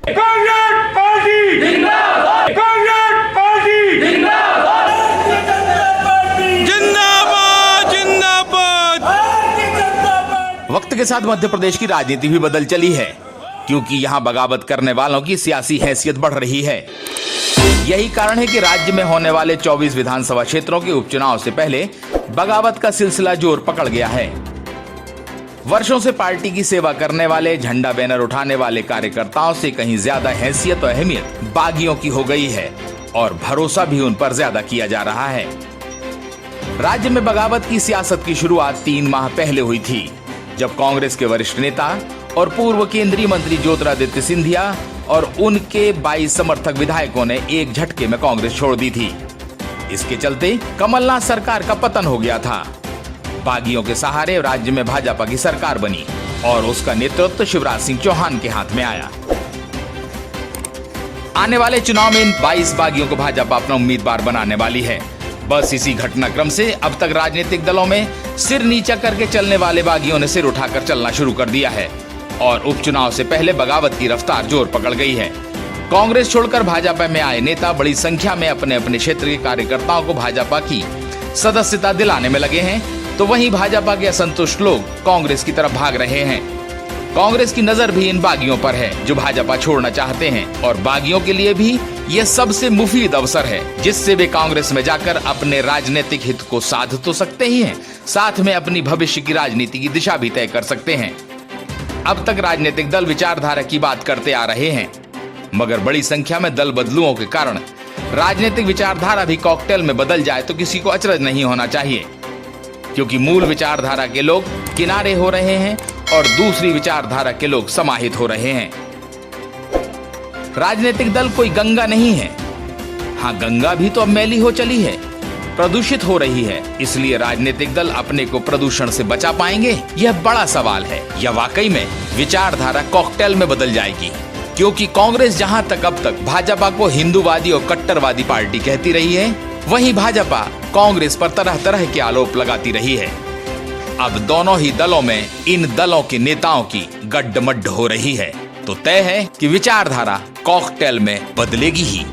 Congress party जिंदाबाद, Congress party जिंदाबाद, जिंदाबाद, जिंदाबाद। वक्त के साथ मध्य प्रदेश की राजनीति भी बदल चली है, क्योंकि यहाँ बगावत करने वालों की सियासी हैसियत बढ़ रही है। यही कारण है कि राज्य में होने वाले 24 विधानसभा क्षेत्रों के उपचुनाव से पहले बगावत का सिलसिला जोर पकड़ गया है। वर्षों से पार्टी की सेवा करने वाले, झंडा बैनर उठाने वाले कार्यकर्ताओं से कहीं ज्यादा हैसियत और अहमियत बागियों की हो गई है और भरोसा भी उन पर ज्यादा किया जा रहा है। राज्य में बगावत की सियासत की शुरुआत 3 माह पहले हुई थी, जब कांग्रेस के वरिष्ठ नेता और पूर्व केंद्रीय मंत्री ज्योतिरादित्य सिंधिया और उनके 22 समर्थक विधायकों ने एक झटके में कांग्रेस छोड़ दी थी। इसके चलते कमलनाथ सरकार का पतन हो गया था। बागियों के सहारे राज्य में भाजपा की सरकार बनी और उसका नेतृत्व शिवराज सिंह चौहान के हाथ में आया। आने वाले चुनाव में इन 22 बागियों को भाजपा अपना उम्मीदवार बनाने वाली है। बस इसी घटनाक्रम से अब तक राजनीतिक दलों में सिर नीचा करके चलने वाले बागियों ने सिर उठाकर चलना शुरू कर दिया है और उपचुनाव से पहले बगावत की रफ्तार जोर पकड़ गई है। कांग्रेस छोड़कर भाजपा में आए नेता बड़ी संख्या में अपने अपने क्षेत्र के कार्यकर्ताओं को भाजपा की सदस्यता दिलाने में लगे हैं, तो वहीं भाजपा के असंतुष्ट लोग कांग्रेस की तरफ भाग रहे हैं। कांग्रेस की नजर भी इन बागियों पर है जो भाजपा छोड़ना चाहते हैं, और बागियों के लिए भी यह सबसे मुफीद अवसर है जिससे वे कांग्रेस में जाकर अपने राजनीतिक हित को साध तो सकते ही हैं, साथ में अपनी भविष्य की राजनीति की दिशा भी तय कर सकते हैं। अब तक राजनीतिक दल विचारधारा की बात करते आ रहे हैं, मगर बड़ी संख्या में दल बदलुओं के कारण राजनीतिक विचारधारा भी कॉकटेल में बदल जाए तो किसी को अचरज नहीं होना चाहिए, क्योंकि मूल विचारधारा के लोग किनारे हो रहे हैं और दूसरी विचारधारा के लोग समाहित हो रहे हैं। राजनीतिक दल कोई गंगा नहीं है। हाँ, गंगा भी तो अब मैली हो चली है, प्रदूषित हो रही है, इसलिए राजनीतिक दल अपने को प्रदूषण से बचा पाएंगे, यह बड़ा सवाल है। या वाकई में विचारधारा कॉकटेल में बदल जाएगी, क्योंकि कांग्रेस जहां तक अब तक भाजपा को हिंदूवादी और कट्टरवादी पार्टी कहती रही है, वहीं भाजपा कांग्रेस पर तरह तरह के आरोप लगाती रही है। अब दोनों ही दलों में इन दलों के नेताओं की गड्ढमड्ढ हो रही है, तो तय है कि विचारधारा कॉकटेल में बदलेगी ही।